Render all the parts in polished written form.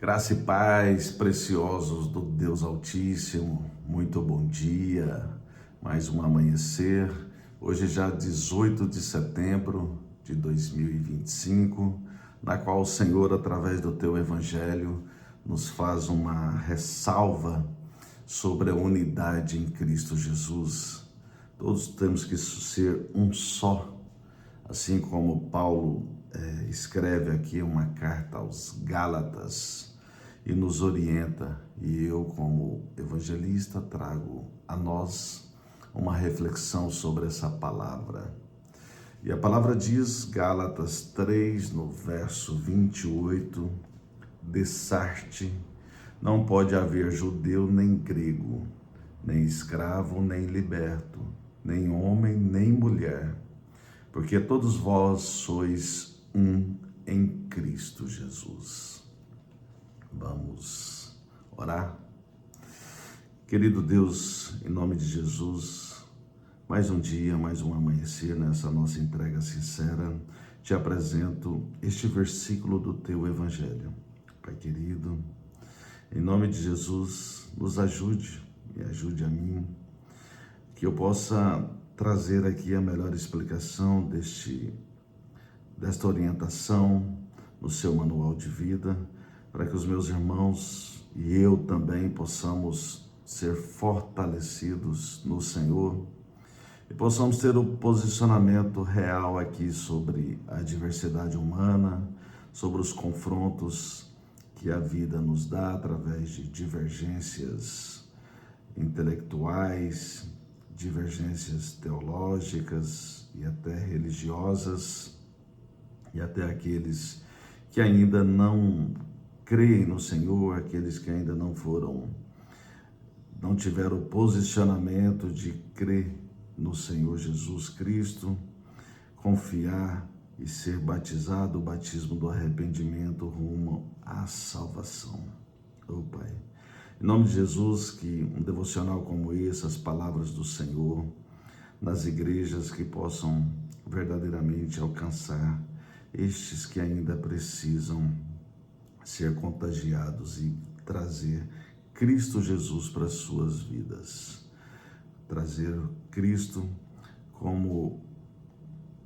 Graça e paz, preciosos do Deus Altíssimo, muito bom dia, mais um amanhecer, hoje já 18 de setembro de 2025, na qual o Senhor, através do teu Evangelho, nos faz uma ressalva sobre a unidade em Cristo Jesus. Todos temos que ser um só, assim como Paulo escreve aqui uma carta aos Gálatas e nos orienta, e eu como evangelista trago a nós uma reflexão sobre essa palavra. E a palavra diz, Gálatas 3, no verso 28, Dessarte, não pode haver judeu nem grego, nem escravo nem liberto, nem homem nem mulher, porque todos vós sois um em Cristo Jesus. Vamos orar? Querido Deus, em nome de Jesus, mais um dia, mais um amanhecer nessa nossa entrega sincera, te apresento este versículo do teu Evangelho. Pai querido, em nome de Jesus, nos ajude e ajude a mim, que eu possa trazer aqui a melhor explicação desta orientação no seu manual de vida, para que os meus irmãos e eu também possamos ser fortalecidos no Senhor e possamos ter o posicionamento real aqui sobre a diversidade humana, sobre os confrontos que a vida nos dá através de divergências intelectuais, divergências teológicas e até religiosas, e até aqueles que ainda não creem no Senhor, aqueles que ainda não tiveram o posicionamento de crer no Senhor Jesus Cristo, confiar e ser batizado, o batismo do arrependimento rumo à salvação. Pai, em nome de Jesus, que um devocional como esse, as palavras do Senhor, nas igrejas que possam verdadeiramente alcançar estes que ainda precisam ser contagiados e trazer Cristo Jesus para as suas vidas. Trazer Cristo como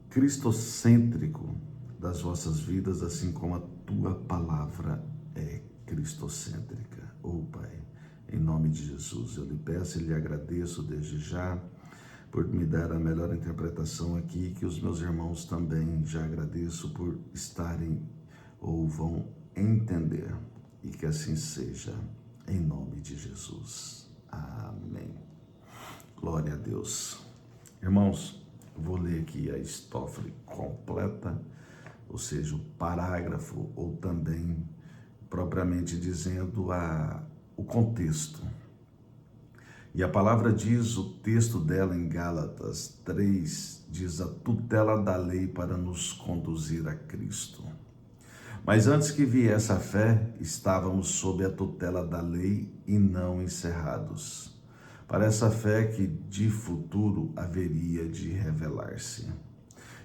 cristocêntrico das vossas vidas, assim como a tua palavra é cristocêntrica. Pai, em nome de Jesus, eu lhe peço e lhe agradeço desde já por me dar a melhor interpretação aqui, que os meus irmãos também já agradeço por estarem ou vão entender, e que assim seja, em nome de Jesus. Amém. Glória a Deus. Irmãos, eu vou ler aqui a estrofe completa, ou seja, o parágrafo, ou também, propriamente dizendo, o contexto. E a palavra diz, o texto dela em Gálatas 3, diz a tutela da lei para nos conduzir a Cristo. Mas antes que viesse a fé, estávamos sob a tutela da lei e não encerrados, para essa fé que de futuro haveria de revelar-se.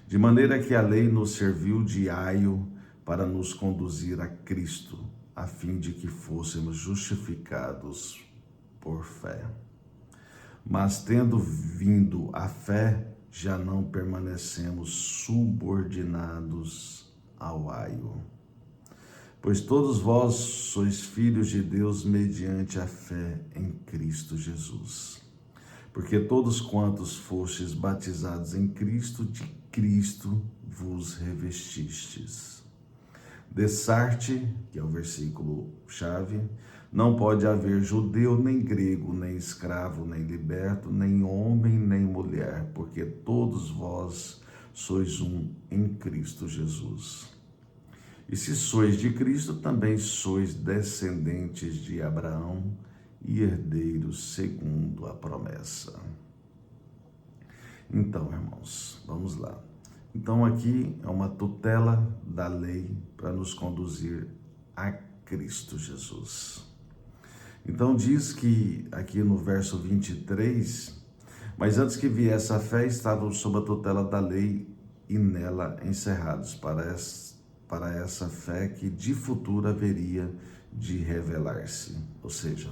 De maneira que a lei nos serviu de aio para nos conduzir a Cristo, a fim de que fôssemos justificados por fé. Mas tendo vindo a fé, já não permanecemos subordinados ao aio. Pois todos vós sois filhos de Deus mediante a fé em Cristo Jesus. Porque todos quantos fostes batizados em Cristo, de Cristo vos revestistes. Dessarte, que é o versículo chave, não pode haver judeu, nem grego, nem escravo, nem liberto, nem homem, nem mulher, porque todos vós sois um em Cristo Jesus. E se sois de Cristo, também sois descendentes de Abraão e herdeiros segundo a promessa. Então, irmãos, vamos lá. Então, aqui é uma tutela da lei para nos conduzir a Cristo Jesus. Então diz que aqui no verso 23, mas antes que viesse a fé, estavam sob a tutela da lei e nela encerrados, para para essa fé que de futuro haveria de revelar-se. Ou seja,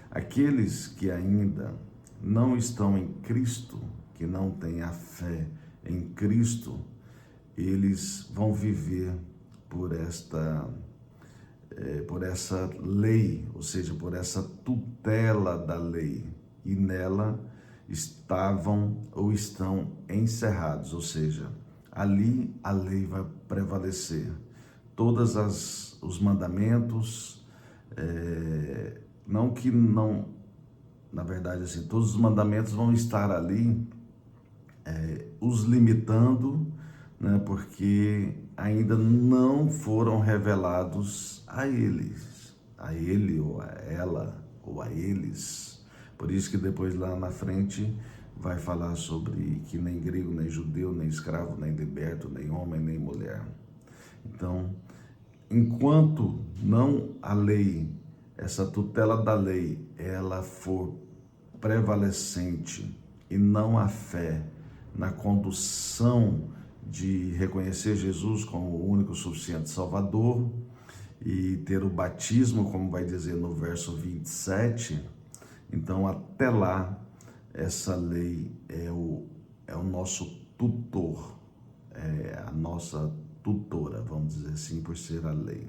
aqueles que ainda não estão em Cristo, que não têm a fé em Cristo, eles vão viver por essa lei, ou seja, por essa tutela da lei, e nela estavam ou estão encerrados, ou seja, ali a lei vai prevalecer. Todos os mandamentos, na verdade, assim, todos os mandamentos vão estar ali, os limitando, né, porque ainda não foram revelados a eles, a ele ou a ela ou a eles. Por isso que depois lá na frente vai falar sobre que nem grego, nem judeu, nem escravo, nem liberto, nem homem, nem mulher. Então, enquanto não a lei, essa tutela da lei, ela for prevalecente e não a fé na condução de reconhecer Jesus como o único suficiente Salvador e ter o batismo, como vai dizer no verso 27, então até lá essa lei é o nosso tutor, é a nossa tutora, vamos dizer assim, por ser a lei.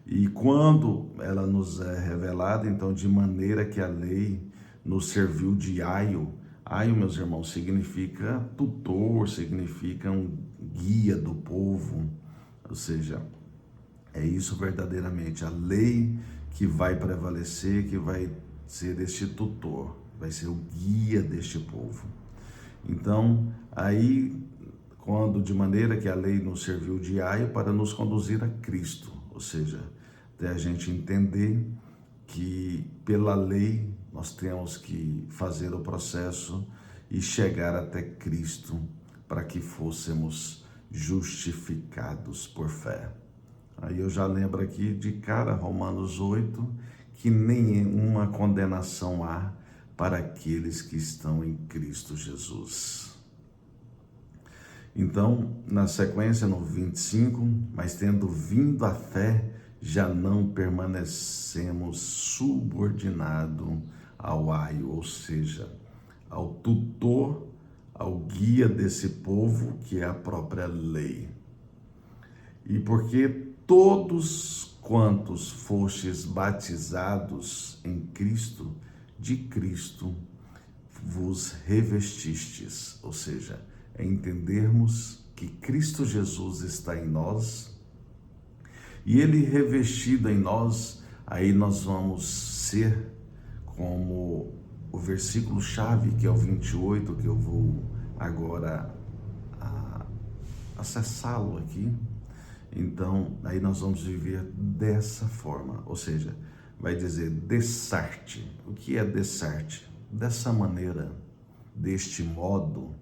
E quando ela nos é revelada, então de maneira que a lei nos serviu de aio. Aio, meus irmãos, significa tutor, significa um guia do povo, ou seja, é isso verdadeiramente, a lei que vai prevalecer, que vai ser este tutor, vai ser o guia deste povo. Então, aí, quando de maneira que a lei nos serviu de aio para nos conduzir a Cristo, ou seja, até a gente entender que pela lei nós temos que fazer o processo e chegar até Cristo para que fôssemos justificados por fé. Aí eu já lembro aqui de cara Romanos 8, que nenhuma condenação há para aqueles que estão em Cristo Jesus. Então, na sequência, no 25, mas tendo vindo a fé, já não permanecemos subordinados ao aio, ou seja, ao tutor, ao guia desse povo, que é a própria lei. E porque todos quantos fostes batizados em Cristo, de Cristo vos revestistes, ou seja, é entendermos que Cristo Jesus está em nós, e ele revestido em nós, aí nós vamos ser como o versículo chave, que é o 28, que eu vou agora acessá-lo aqui. Então, aí nós vamos viver dessa forma, ou seja, vai dizer dessarte. O que é dessarte? Dessa maneira, deste modo.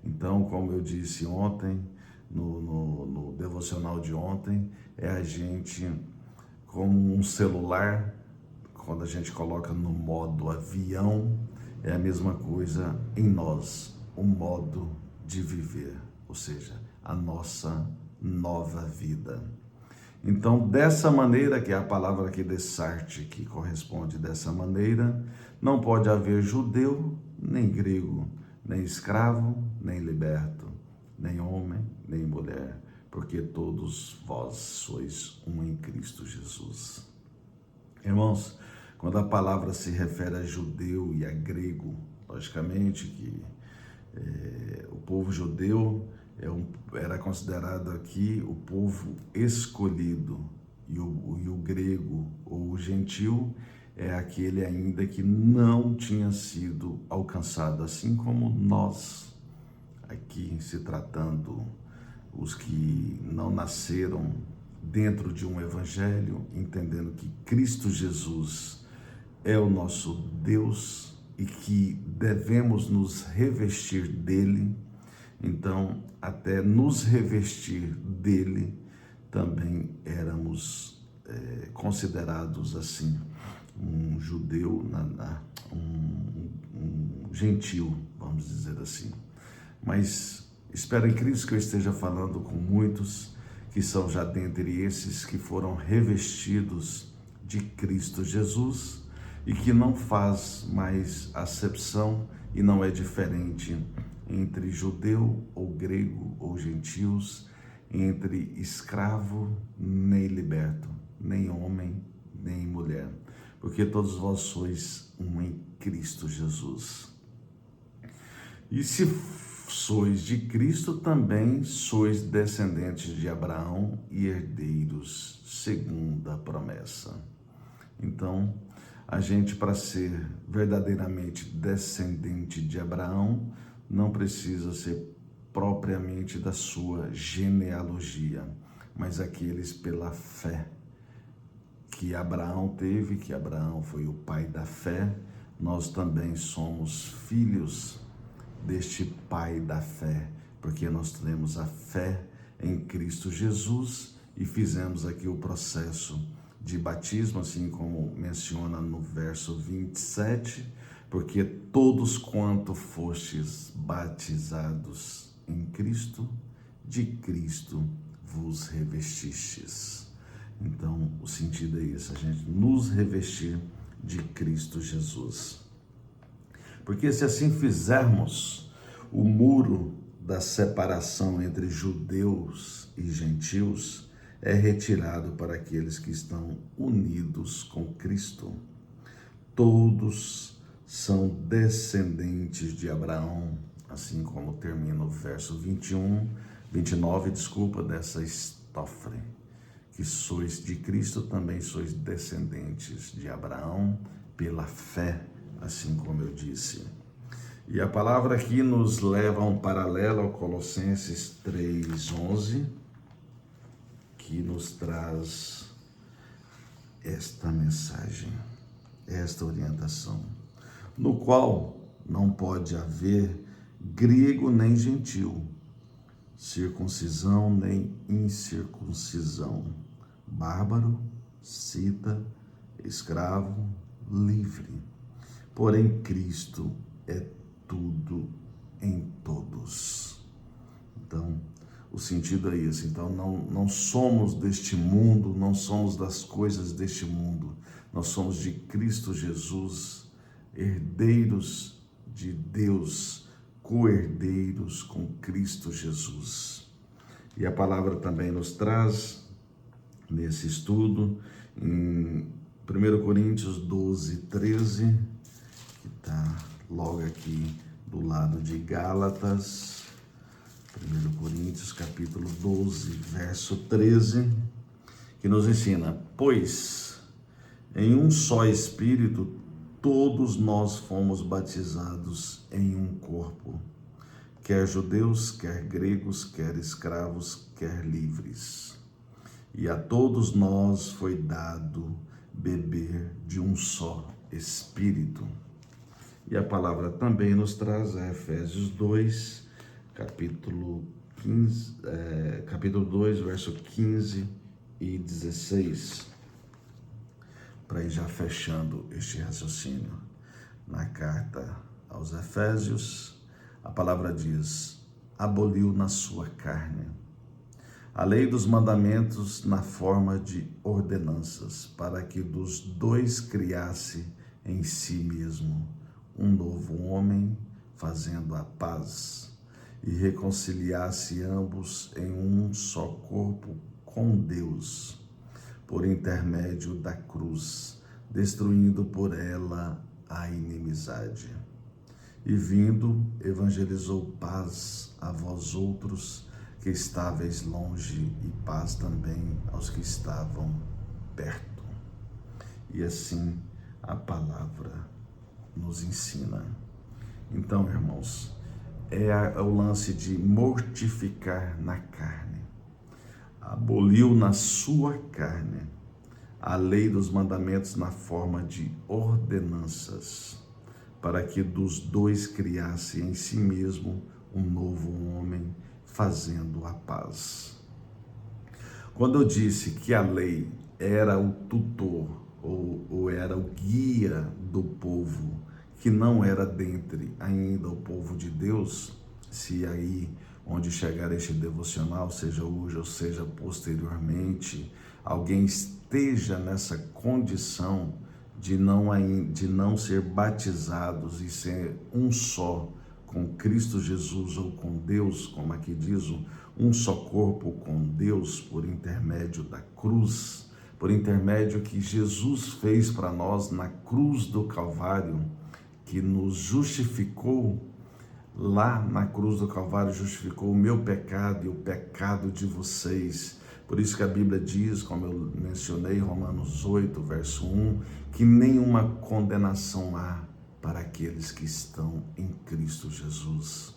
Então, como eu disse ontem, no devocional de ontem, é a gente, como um celular, quando a gente coloca no modo avião, é a mesma coisa em nós, o modo de viver, ou seja, a nossa nova vida. Então, dessa maneira, que é a palavra aqui dessarte, que corresponde dessa maneira, não pode haver judeu, nem grego, nem escravo, nem liberto, nem homem, nem mulher, porque todos vós sois um em Cristo Jesus. Irmãos, quando a palavra se refere a judeu e a grego, logicamente que o povo judeu era considerado aqui o povo escolhido, e o grego ou o gentil é aquele ainda que não tinha sido alcançado, assim como nós, aqui se tratando, os que não nasceram dentro de um evangelho, entendendo que Cristo Jesus é o nosso Deus e que devemos nos revestir dele. Então, até nos revestir dele, também éramos considerados assim, um judeu, um gentil, vamos dizer assim. Mas espero em Cristo que eu esteja falando com muitos que são já dentre esses que foram revestidos de Cristo Jesus e que não faz mais acepção e não é diferente entre judeu ou grego ou gentios, entre escravo nem liberto, nem homem nem mulher, porque todos vós sois um em Cristo Jesus. E se sois de Cristo, também sois descendentes de Abraão e herdeiros segundo a promessa. Então, a gente, para ser verdadeiramente descendente de Abraão, não precisa ser propriamente da sua genealogia, mas aqueles pela fé que Abraão teve, que Abraão foi o pai da fé, nós também somos filhos deste pai da fé, porque nós temos a fé em Cristo Jesus e fizemos aqui o processo de batismo, assim como menciona no verso 27, porque todos quanto fostes batizados em Cristo, de Cristo vos revestistes. Então, o sentido é esse, a gente nos revestir de Cristo Jesus. Porque se assim fizermos, o muro da separação entre judeus e gentios é retirado para aqueles que estão unidos com Cristo. Todos são descendentes de Abraão, assim como termina o verso 29, dessa estrofe. Que sois de Cristo, também sois descendentes de Abraão pela fé, assim como eu disse. E a palavra aqui nos leva a um paralelo ao Colossenses 3:11, que nos traz esta mensagem, esta orientação, no qual não pode haver grego nem gentil, circuncisão nem incircuncisão, bárbaro, cita, escravo, livre. Porém, Cristo é tudo em todos. Então, o sentido é esse. Então, não somos deste mundo, não somos das coisas deste mundo. Nós somos de Cristo Jesus, herdeiros de Deus, co-herdeiros com Cristo Jesus. E a palavra também nos traz, nesse estudo, em 1 Coríntios 12:13, que está logo aqui do lado de Gálatas, 1 Coríntios capítulo 12, verso 13, que nos ensina: pois em um só Espírito todos nós fomos batizados em um corpo, quer judeus, quer gregos, quer escravos, quer livres. E a todos nós foi dado beber de um só Espírito. E a palavra também nos traz a Efésios 2, capítulo 2, verso 15 e 16. Para ir já fechando este raciocínio. Na carta aos Efésios, a palavra diz: aboliu na sua carne a lei dos mandamentos na forma de ordenanças, para que dos dois criasse em si mesmo um novo homem, fazendo a paz, e reconciliasse ambos em um só corpo com Deus, por intermédio da cruz, destruindo por ela a inimizade. E vindo, evangelizou paz a vós outros que estáveis longe, e paz também aos que estavam perto. E assim a palavra nos ensina. Então, irmãos, é o lance de mortificar na carne. Aboliu na sua carne a lei dos mandamentos na forma de ordenanças, para que dos dois criasse em si mesmo um novo homem, fazendo a paz. Quando eu disse que a lei era o tutor, ou era o guia do povo, que não era dentre ainda o povo de Deus, se aí onde chegar este devocional, seja hoje ou seja posteriormente, alguém esteja nessa condição de não ser batizados e ser um só com Cristo Jesus ou com Deus, como aqui diz, um só corpo com Deus por intermédio da cruz, por intermédio que Jesus fez para nós na cruz do Calvário, que nos justificou. Lá na cruz do Calvário justificou o meu pecado e o pecado de vocês. Por isso que a Bíblia diz, como eu mencionei, Romanos 8, verso 1, que nenhuma condenação há para aqueles que estão em Cristo Jesus.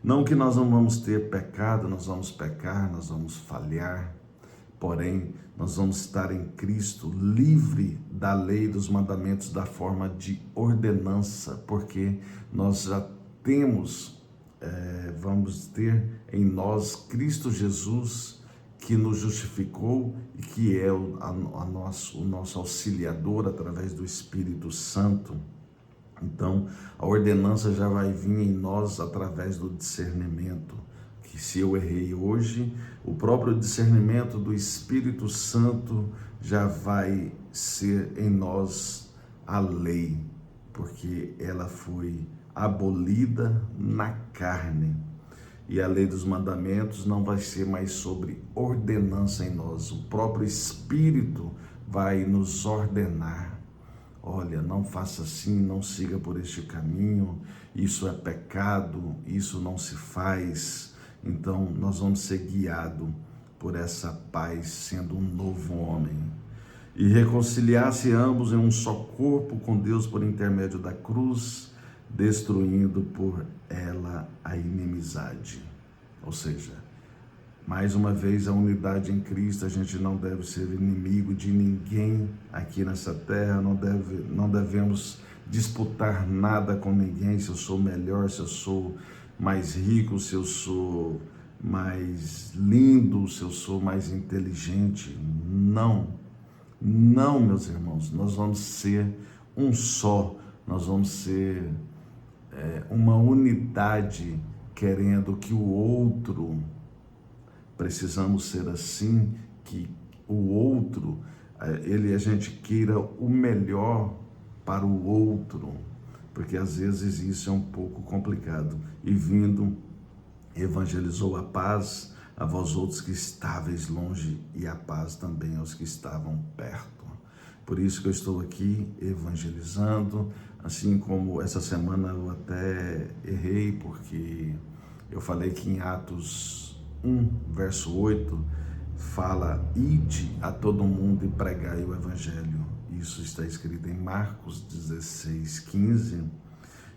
Não que nós não vamos ter pecado, nós vamos pecar, nós vamos falhar, porém, nós vamos estar em Cristo, livre da lei dos mandamentos da forma de ordenança, porque nós já vamos ter em nós Cristo Jesus, que nos justificou e que é o nosso auxiliador através do Espírito Santo. Então, a ordenança já vai vir em nós através do discernimento, que se eu errei hoje, o próprio discernimento do Espírito Santo já vai ser em nós a lei, porque ela foi abolida na carne. E a lei dos mandamentos não vai ser mais sobre ordenança em nós. O próprio Espírito vai nos ordenar. Olha, não faça assim, não siga por este caminho, isso é pecado, isso não se faz. Então, nós vamos ser guiados por essa paz, sendo um novo homem. E reconciliar-se ambos em um só corpo com Deus por intermédio da cruz, destruindo por ela a inimizade. Ou seja, mais uma vez, a unidade em Cristo, a gente não deve ser inimigo de ninguém aqui nessa terra, não devemos disputar nada com ninguém, se eu sou melhor, se eu sou mais rico, se eu sou mais lindo, se eu sou mais inteligente. Não, meus irmãos, nós vamos ser um só, nós vamos ser uma unidade, querendo que o outro, precisamos ser assim, que o outro, a gente queira o melhor para o outro, porque às vezes isso é um pouco complicado. E vindo, evangelizou a paz a vós outros que estáveis longe, e a paz também aos que estavam perto. Por isso que eu estou aqui evangelizando, assim como essa semana eu até errei, porque eu falei que em Atos 1, verso 8, fala: ide a todo mundo e pregai o evangelho. Isso está escrito em Marcos 16, 15.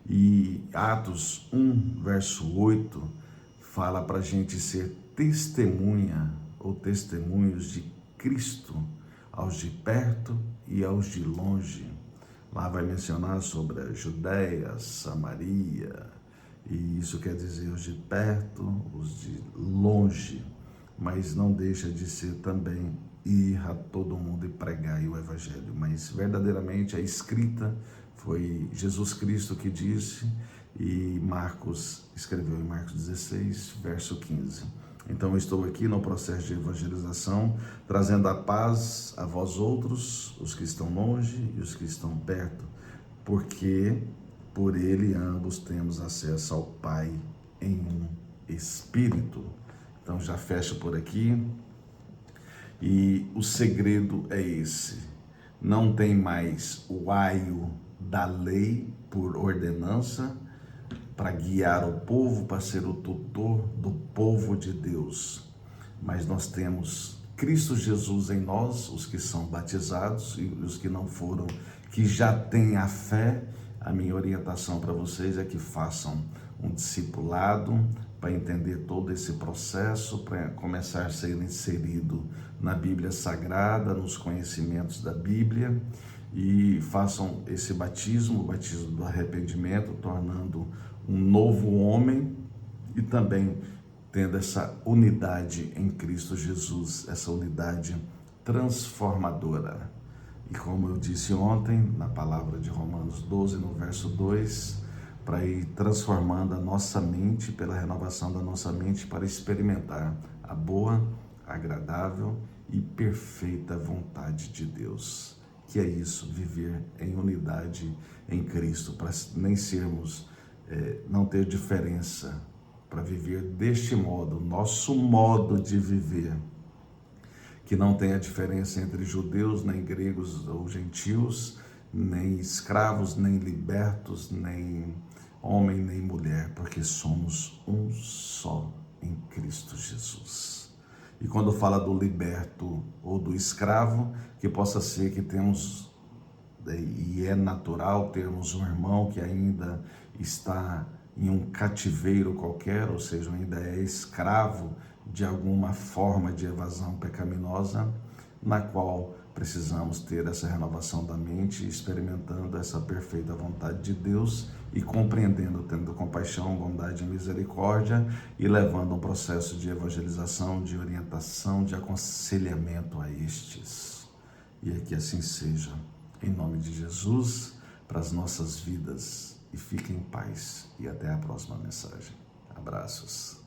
E Atos 1, verso 8, fala para a gente ser testemunha ou testemunhos de Cristo aos de perto e aos de longe. Lá vai mencionar sobre a Judéia, Samaria, e isso quer dizer os de perto, os de longe, mas não deixa de ser também ir a todo mundo e pregar o evangelho. Mas verdadeiramente a escrita foi Jesus Cristo que disse, e Marcos escreveu em Marcos 16, verso 15. Então eu estou aqui no processo de evangelização, trazendo a paz a vós outros, os que estão longe e os que estão perto, porque por ele ambos temos acesso ao Pai em um Espírito. Então já fecho por aqui. E o segredo é esse: não tem mais o aio da lei por ordenança para guiar o povo, para ser o tutor do povo de Deus, mas nós temos Cristo Jesus em nós, os que são batizados e os que não foram, que já têm a fé. A minha orientação para vocês é que façam um discipulado para entender todo esse processo, para começar a ser inserido na Bíblia Sagrada, nos conhecimentos da Bíblia, e façam esse batismo, o batismo do arrependimento, tornando um novo homem e também tendo essa unidade em Cristo Jesus, essa unidade transformadora. E como eu disse ontem, na palavra de Romanos 12, no verso 2, para ir transformando a nossa mente, pela renovação da nossa mente, para experimentar a boa, agradável e perfeita vontade de Deus. Que é isso, viver em unidade em Cristo, para nem sermos, não ter diferença, para viver deste modo, nosso modo de viver, que não tenha diferença entre judeus, nem gregos ou gentios, nem escravos, nem libertos, nem homem, nem mulher, porque somos um só em Cristo Jesus. E quando fala do liberto ou do escravo, que possa ser que temos, e é natural termos um irmão que ainda está em um cativeiro qualquer, ou seja, ainda é escravo de alguma forma de evasão pecaminosa, na qual precisamos ter essa renovação da mente, experimentando essa perfeita vontade de Deus e compreendendo, tendo compaixão, bondade e misericórdia e levando um processo de evangelização, de orientação, de aconselhamento a estes. E que assim seja, em nome de Jesus, para as nossas vidas. E fiquem em paz e até a próxima mensagem. Abraços.